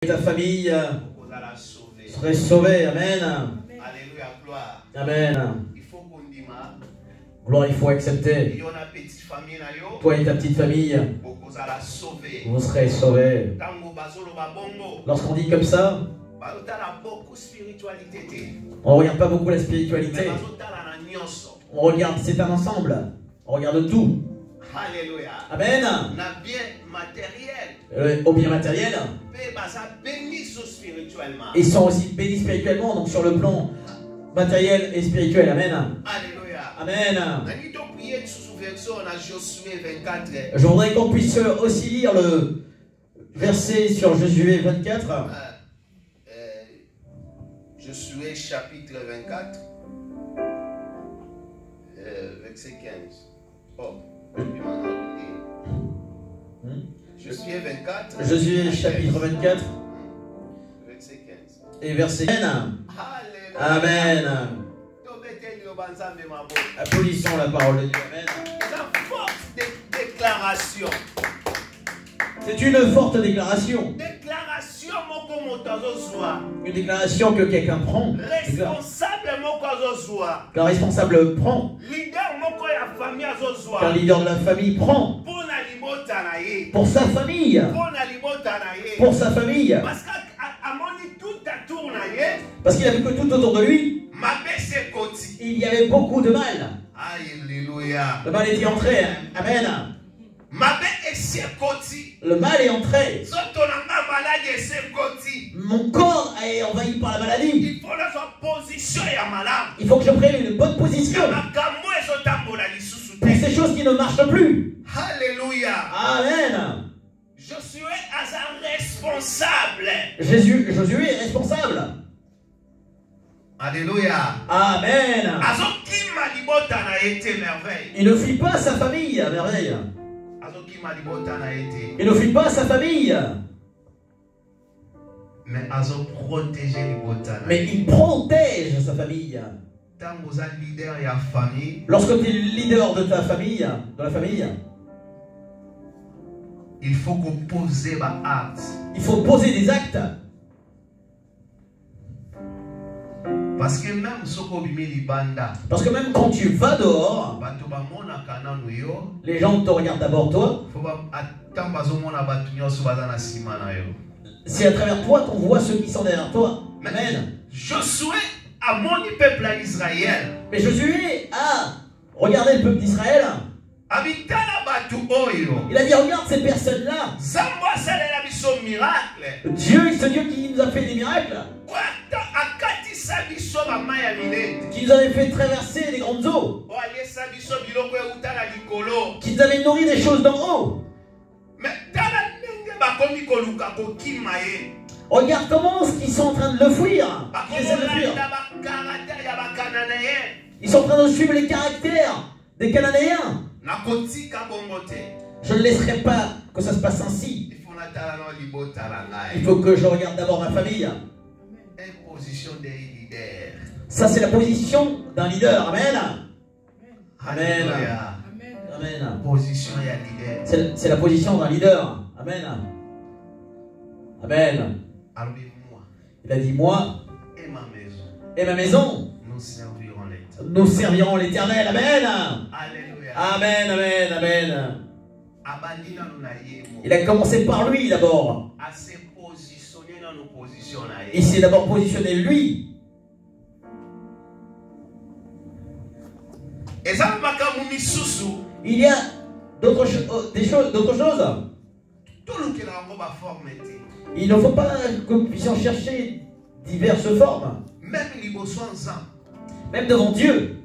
ta famille serait sauvée. Amen. Alléluia, gloire. Amen. Il faut qu'on dise, Gloire, il faut accepter. Toi et ta petite famille, vous serez sauvés. Lorsqu'on dit comme ça, on ne regarde pas beaucoup la spiritualité. On regarde, c'est un ensemble. On regarde tout. Alléluia. Amen. Au bien matériel. Ils sont aussi bénis spirituellement, donc sur le plan matériel et spirituel. Amen. Alléluia. Amen. Je voudrais qu'on puisse aussi lire le verset sur Josué 24. Josué chapitre 24, verset 15. Oh, Josué 24. Josué chapitre 24. Verset 15. Et verset 15. Amen. Amen. Applaudissons la parole de Dieu. Amen. La force de déclaration. C'est une forte déclaration. Déclaration, mon Une déclaration que quelqu'un prend. Responsable, mon Qu'un responsable prend. Leader, mon Qu'un leader de la famille prend. Pour sa famille. Pour sa famille. Parce qu'il a vu que tout autour de lui, il y avait beaucoup de mal. Alléluia. Le mal est entré. Amen. Le mal est entré. Mon corps est envahi par la maladie. Il faut que je prenne une bonne position pour ces choses qui ne marchent plus. Alléluia. Amen. Josué est un responsable. Josué est responsable. Alléluia. Amen. Il ne fuit pas sa famille à merveille. Il ne fuit pas sa famille. Mais il protège sa famille. Lorsque tu es leader de ta famille, de la famille, il faut poser acte. Il faut poser des actes. Parce que même quand tu vas dehors, les gens te regardent d'abord toi. C'est à travers toi qu'on voit ceux qui sont derrière toi. Amen. Josué a mon peuple à Israël. Mais Josué a regardé le peuple d'Israël. Il a dit, regarde ces personnes-là. Dieu, c'est Dieu qui nous a fait des miracles. Qui nous avait fait traverser les grandes eaux. Qui nous avait nourri des choses d'en haut. Regarde comment ils sont en train de le fuir. Ils sont en train de suivre les caractères des Cananéens. Je ne laisserai pas que ça se passe ainsi. Il faut que je regarde d'abord ma famille. Ça, c'est la position d'un leader. Amen. Amen. Amen. C'est la position d'un leader. Amen. Amen. Il a dit, moi et ma maison, nous servirons l'Éternel. Amen. Amen, amen, amen. Il a commencé par lui d'abord. Il s'est d'abord positionné lui. Il y a d'autres choses. Il ne faut pas que nous puissions chercher diverses formes. Même devant Dieu.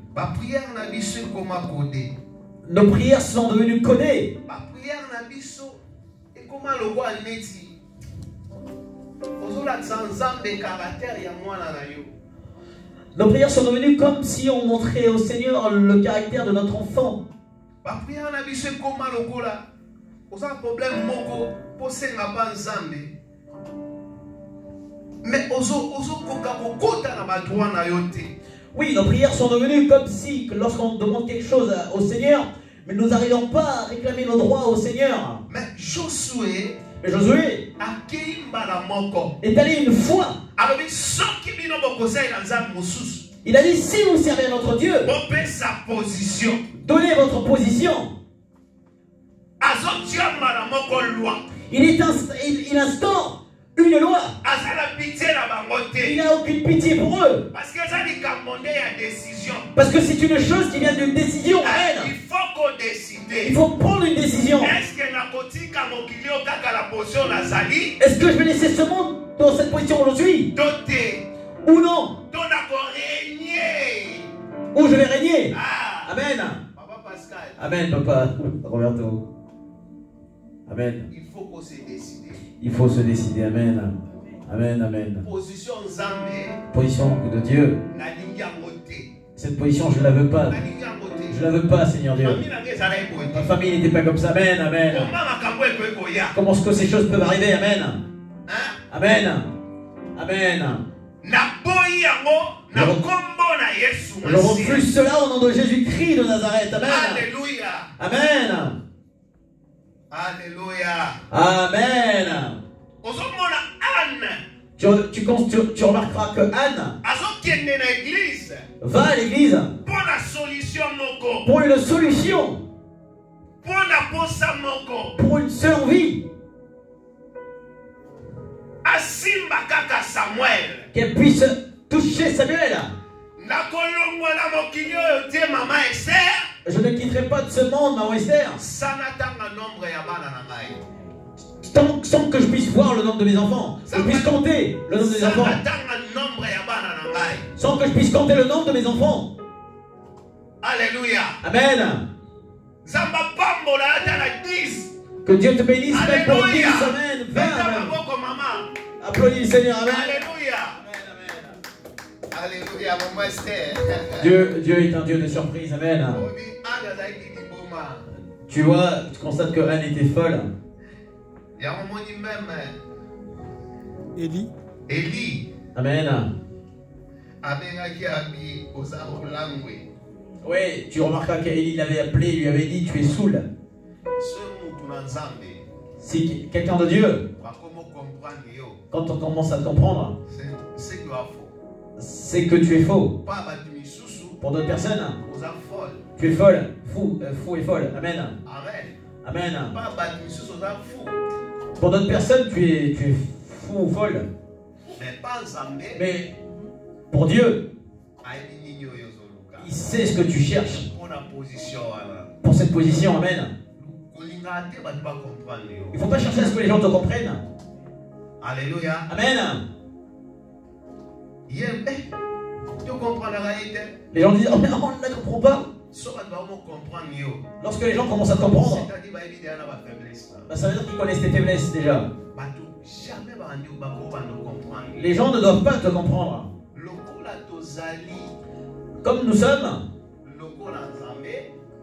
Nos prières sont devenues codées. Nos prières sont devenues comme si on montrait au Seigneur le caractère de notre enfant. Oui, nos prières sont devenues comme si, que lorsqu'on demande quelque chose au Seigneur, mais nous n'arrivons pas à réclamer nos droits au Seigneur. Mais Josué est allé une fois. Il a dit, si vous servez notre Dieu, donnez votre position. Il instaure une loi. Il n'a aucune pitié pour eux. Parce que c'est une chose qui vient d'une décision. Il faut prendre une décision. Est-ce que je vais laisser ce monde dans cette position aujourd'hui? Ou non? Ou je vais régner? Amen. Amen, papa Roberto. Amen. Il faut se décider. Amen. Amen, amen. Position de Dieu. Cette position, je ne la veux pas. Je ne la veux pas, Seigneur Dieu. Ma famille n'était pas comme ça. Amen, amen. Comment est-ce que ces choses peuvent arriver? Amen. Amen. Amen. Je refuse cela au nom de Jésus-Christ de Nazareth. Amen. Amen. Alléluia. Amen. Tu remarqueras que Anne va à l'église pour une solution, pour une seule envie, qu'elle puisse toucher Samuel. Je ne quitterai pas de ce monde, maman Esther, sans que je puisse voir le nombre de mes enfants, que je puisse compter le nombre de mes enfants, sans que je puisse compter le nombre de mes enfants. Alléluia. Amen. Que Dieu te bénisse même pour 10, amen, 20, amen. Applaudis le Seigneur, amen. Alléluia. Alléluia, maman Esther. Dieu est un Dieu de surprise, amen. Tu vois, tu constates que Anne était folle. Élie. Amen. Oui, tu remarqueras qu'Élie l'avait appelé, lui avait dit, tu es saoul. Si quelqu'un de Dieu, quand on commence à te comprendre, c'est que tu es faux. Pour d'autres personnes, tu es folle, fou et folle. Amen. Amen. Pour d'autres personnes, tu es fou ou folle. Mais pour Dieu, il sait ce que tu cherches pour cette position. Amen. Il ne faut pas chercher à ce que les gens te comprennent. Alléluia. Amen. Tu comprends la réalité? Les gens disent, oh, mais on ne la comprend pas. Lorsque les gens commencent à te comprendre, ça veut dire qu'ils connaissent tes faiblesses déjà. Les gens ne doivent pas te comprendre. Comme nous sommes,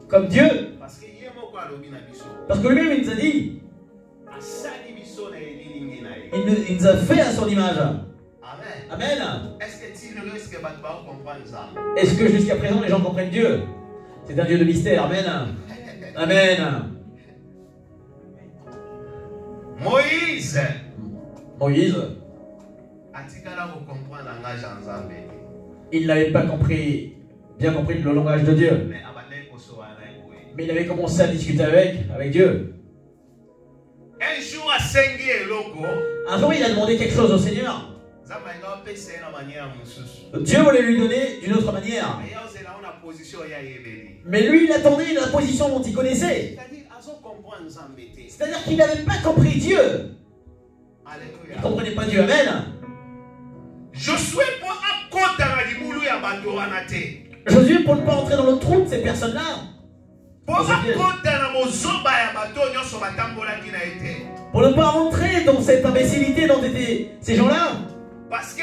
comme Dieu, parce que lui-même il nous a dit, il nous a fait à son image. Amen. Est-ce que jusqu'à présent les gens comprennent Dieu? C'est un Dieu de mystère. Amen. Amen. Moïse. Il n'avait pas bien compris le langage de Dieu. Mais il avait commencé à discuter avec Dieu. Un jour, il a demandé quelque chose au Seigneur. Dieu voulait lui donner d'une autre manière. Mais lui, il attendait la position dont il connaissait. C'est-à-dire qu'il n'avait pas compris Dieu. Il ne comprenait pas Dieu. Amen. Josué, pour ne pas entrer dans le trou de ces personnes-là, pour ne pas rentrer dans cette imbécilité dont étaient ces gens-là, parce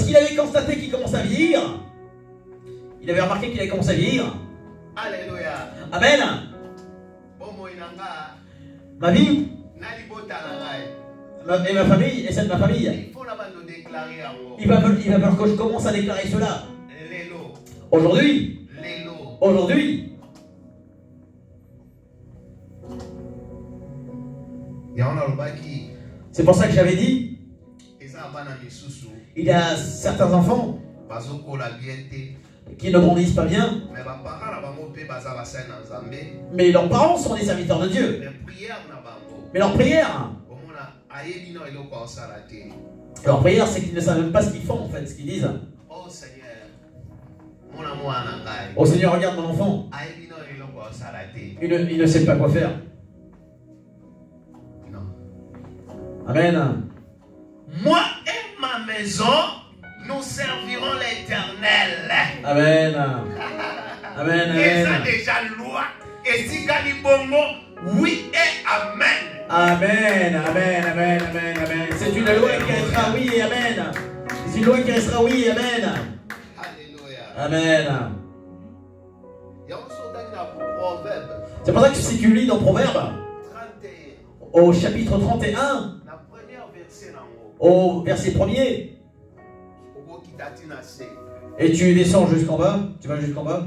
qu'il avait constaté qu'il commençait à vieillir. Il avait remarqué qu'il avait commencé à vieillir. Alléluia. Amen. Ma vie et ma famille et celle de ma famille, il va falloir que je commence à déclarer cela. Aujourd'hui, C'est pour ça que j'avais dit, il y a certains enfants qui ne grandissent pas bien, mais leurs parents sont des serviteurs de Dieu. Mais leur prière, c'est qu'ils ne savent même pas ce qu'ils font, en fait, ce qu'ils disent. Oh Seigneur, regarde mon enfant. Il ne sait pas quoi faire. Amen. Moi et ma maison, nous servirons l'Éternel. Amen. Amen. Et ça déjà loi. Et si Gali Bongo, oui et amen. Amen. Amen. Amen. Amen. Amen. C'est une loi qui restera oui et amen. C'est une loi qui restera oui et amen. Alléluia. Amen. C'est pour ça que si tu lis dans Proverbe, au chapitre 31, au verset 1er, et tu descends jusqu'en bas, tu vas jusqu'en bas,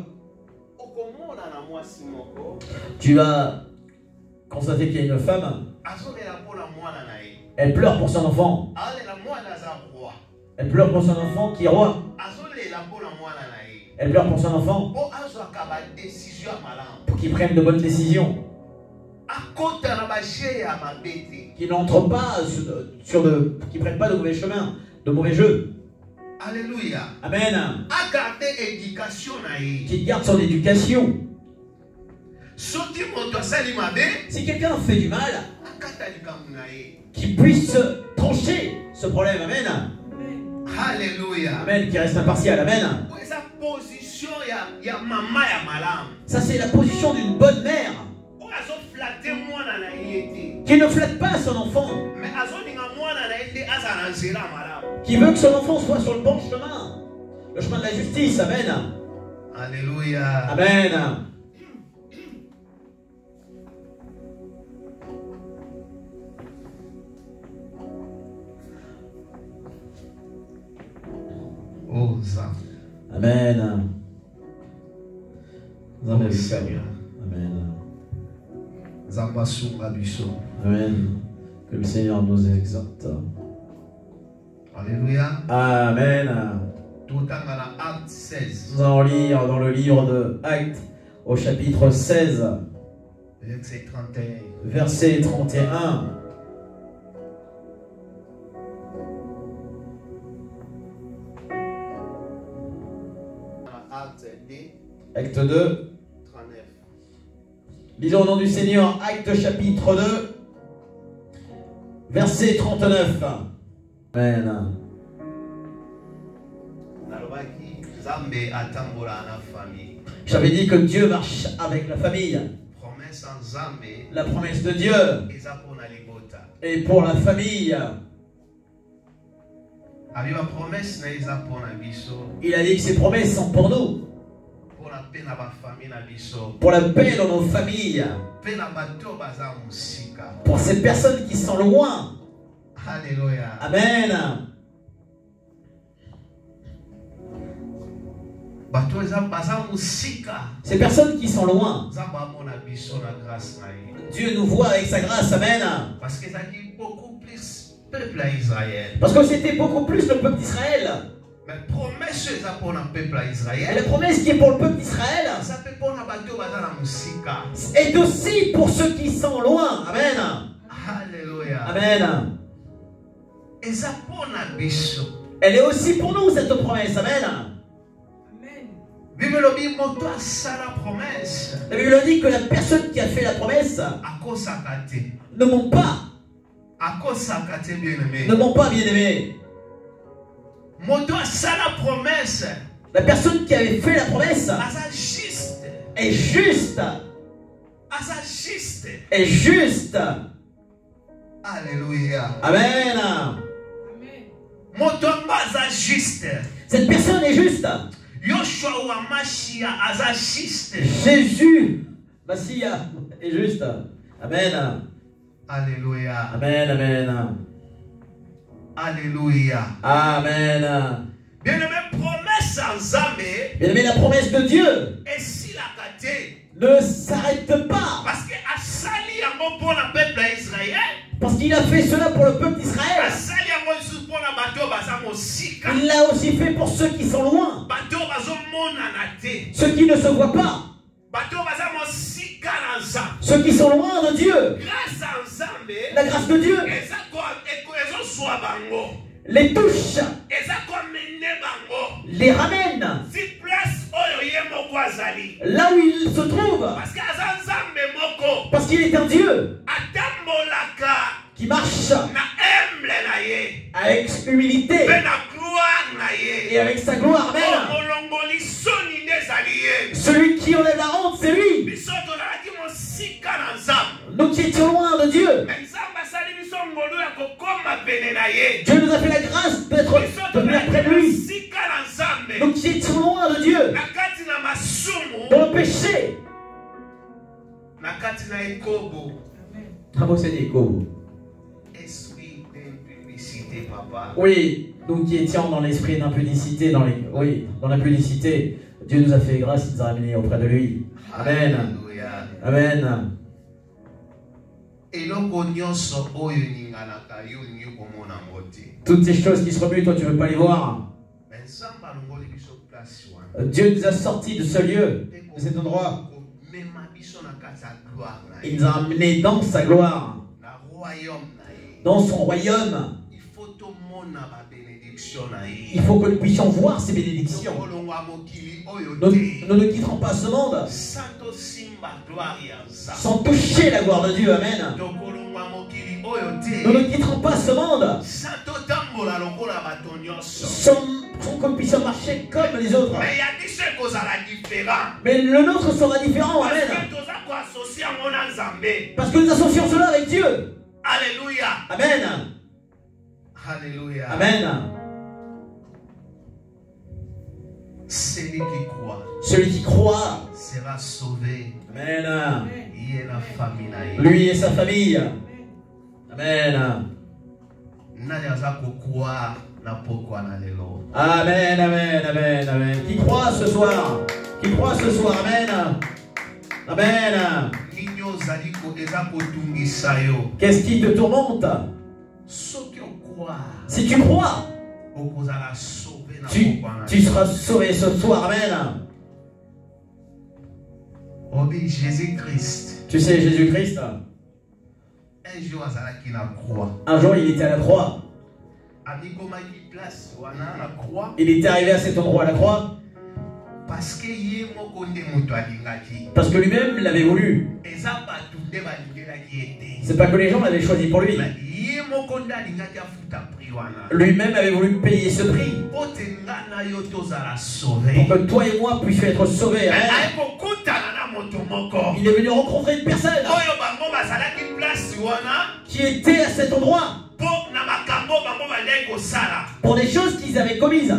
tu vas constater qu'il y a une femme, elle pleure pour son enfant. Elle pleure pour son enfant qui est roi. Elle pleure pour son enfant pour qu'il prenne de bonnes décisions. Qui n'entre pas qui ne prennent pas de mauvais chemins, de mauvais jeux. Alléluia. Amen. Qui garde son éducation. Si quelqu'un fait du mal, qu'il puisse trancher ce problème. Amen. Alléluia. Amen. Qui reste impartial. Amen. Ça, c'est la position d'une bonne mère qui ne flatte pas son enfant, qui veut que son enfant soit sur le bon chemin, le chemin de la justice. Amen. Alléluia. Amen. Amen. Amen. Seigneur. Amen. Amen. Que le Seigneur nous exhorte. Alléluia. Amen. Nous allons lire dans le livre de Actes au chapitre 16, verset 31. Acte 2. 39. Lisons au nom du Seigneur, Acte chapitre 2, verset 39. Amen. J'avais dit que Dieu marche avec la famille. La promesse de Dieu est pour la famille. Il a dit que ses promesses sont pour nous. Pour la paix dans nos familles. Pour ces personnes qui sont loin. Alléluia. Amen. Ces personnes qui sont loin, Dieu nous voit avec sa grâce. Amen. Parce que c'était beaucoup plus le peuple d'Israël. Mais la promesse qui est pour le peuple d'Israël est aussi pour ceux qui sont loin. Amen. Alléluia. Amen. Elle est aussi pour nous, cette promesse. Amen. La Bible dit que la personne qui a fait la promesse ne ment pas. Ne ment pas, bien-aimé. La personne qui avait fait la promesse est juste. Est juste. Alléluia. Amen. Cette personne est juste. Jésus, Massia, est juste. Amen. Alléluia. Amen, amen. Alléluia. Amen. Bien-aimé, promesse en Zambé. Bien-aimé, la promesse de Dieu et si la ne s'arrête pas. Parce que à Sali, pour le peuple d'Israël, Parce qu'il a fait cela pour le peuple d'Israël. Il l'a aussi fait pour ceux qui sont loin. Ceux qui ne se voient pas. Ceux qui sont loin de Dieu. La grâce de Dieu les touche, les ramène là où il se trouve. Parce qu'il est un Dieu qui marche avec humilité et avec sa gloire. Amen. Celui qui enlève la honte, c'est lui. Nous qui étions loin de Dieu, Dieu nous a fait la grâce d'être venir près de lui. Nous qui étions loin de Dieu, dans le péché. Oui, nous qui étions dans l'esprit d'impudicité, dans l'impudicité, Dieu nous a fait grâce, il nous a ramenés auprès de lui. Amen. Amen. Toutes ces choses qui se remuent, toi tu ne veux pas les voir. Dieu nous a sortis de ce lieu, de cet endroit. Il nous a amenés dans sa gloire, dans son royaume. Il faut que nous puissions voir ces bénédictions. Nous ne quitterons pas ce monde sans toucher la gloire de Dieu. Amen. Nous ne quitterons pas ce monde sans que nous puissions marcher comme les autres. Mais le nôtre sera différent. Amen. Parce que nous associons cela avec Dieu. Alléluia. Amen. Alléluia. Amen. Celui qui croit sera sauvé. Amen. Lui et sa famille. Amen. Amen, amen, amen, amen. Qui croit ce soir? Qui croit ce soir? Amen. Amen. Qu'est-ce qui te tourmente? Si tu crois, tu seras sauvé ce soir. Amen. Jésus-Christ. Tu sais, Jésus-Christ, un jour il était à la croix. Il était arrivé à cet endroit à la croix parce que lui-même l'avait voulu. C'est pas que les gens l'avaient choisi pour lui. Lui-même avait voulu payer ce prix pour que toi et moi puissions être sauvés. Amen. Il est venu rencontrer une personne qui était à cet endroit pour des choses qu'ils avaient commises.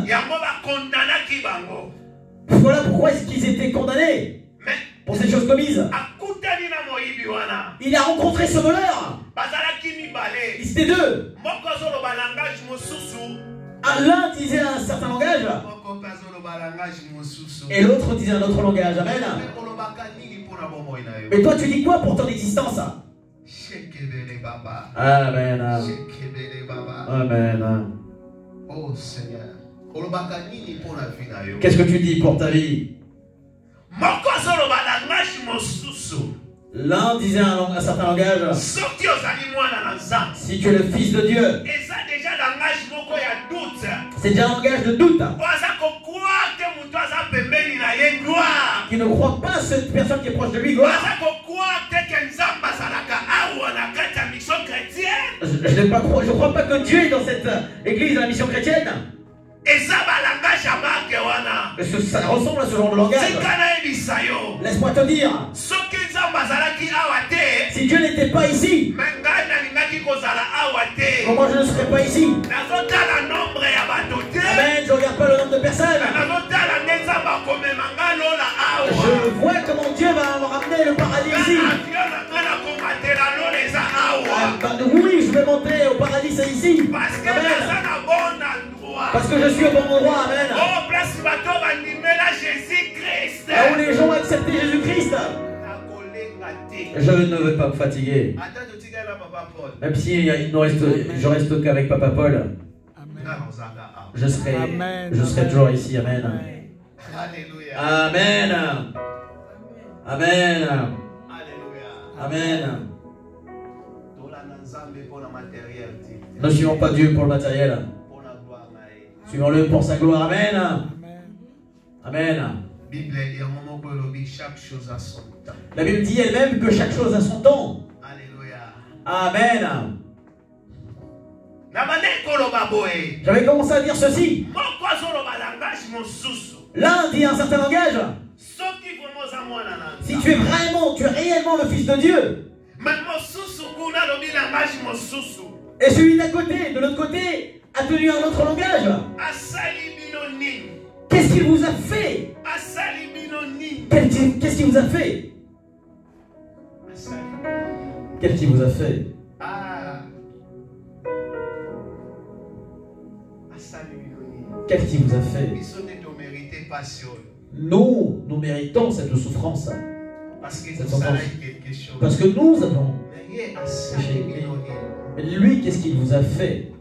Voilà pourquoi est-ce qu'ils étaient condamnés pour ces choses commises. Il a rencontré ce voleur. Ils étaient deux. L'un disait un certain langage et l'autre disait un autre langage. Amen. Mais toi tu dis quoi pour ton existence? Amen. Amen. Oh Seigneur. Qu'est-ce que tu dis pour ta vie? L'un disait un certain langage. Si tu es le fils de Dieu, c'est déjà un langage de doute. Qui ne croit pas cette personne qui est proche de lui. Gloire. Je ne crois pas que Dieu est dans cette église de la mission chrétienne. Ça ressemble à ce genre de langage. Laisse-moi te dire, si Dieu n'était pas ici, comment je ne serais pas ici? Amen. Je ne regarde pas le nombre de personnes. Je vois comment Dieu va me ramener le paradis ici. Oui, je vais monter au paradis, c'est ici. Parce que je suis au bon endroit. Amen. Là où les gens ont accepté Jésus-Christ. Je ne veux pas me fatiguer. Même si je reste qu'avec Papa Paul, je serai toujours ici. Amen. Amen. Amen. Amen. Ne suivons pas Dieu pour le matériel. Suivons-le pour sa gloire. Amen. Amen. La Bible dit elle-même que chaque chose a son temps. Amen. J'avais commencé à dire ceci. L'un dit un certain langage. Si tu es réellement le Fils de Dieu. Et celui d'à côté, de l'autre côté, a tenu un autre langage. Qu'est-ce qu'il vous a fait? Qu'est-ce qu'il vous a fait? Qu'est-ce qu'il vous a fait? Qu'est-ce qu'il vous a fait? Nous méritons cette souffrance. Parce que nous avons péché. Mais lui, qu'est-ce qu'il vous a fait?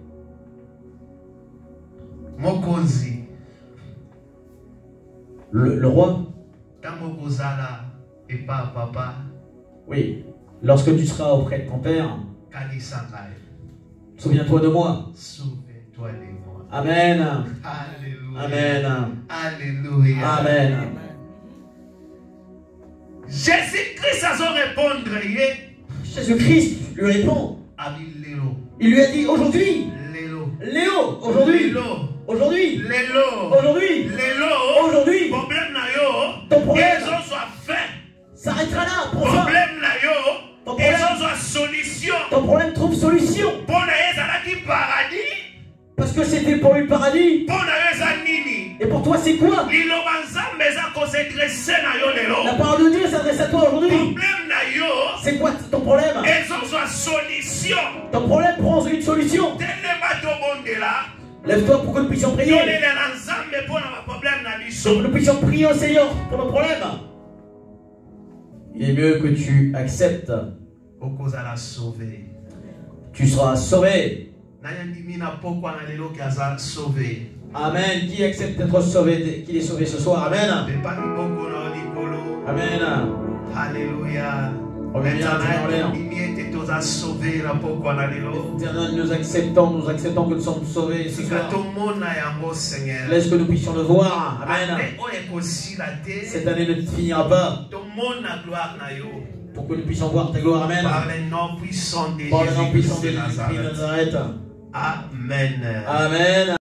Le roi. Oui. Lorsque tu seras auprès de ton père, souviens-toi de moi. Amen. Amen. Alléluia. Amen. Jésus-Christ a répondre. Jésus-Christ lui répond. Il lui a dit aujourd'hui. Léo, aujourd'hui. Aujourd'hui. Aujourd'hui. Aujourd'hui. Ton problème s'arrêtera là. Ton problème trouve solution. Parce que c'était pour lui le paradis. Et pour toi c'est quoi? La parole de Dieu s'adresse à toi aujourd'hui. C'est quoi ton problème? Ton problème prend une solution. Lève-toi pour que nous puissions prier. Donc nous puissions prier au Seigneur pour nos problèmes. Il est mieux que tu acceptes. Tu seras sauvé. Amen. Qui accepte d'être sauvé, qu'il est sauvé ce soir? Amen. Amen. Alléluia. Nous acceptons que nous sommes sauvés ce soir. Laisse que nous puissions le voir. Amen. Cette année ne finira pas. Pour que nous puissions voir ta gloire. Amen. Par les noms puissants de Jésus-Christ de Nazareth. Amen. Amen.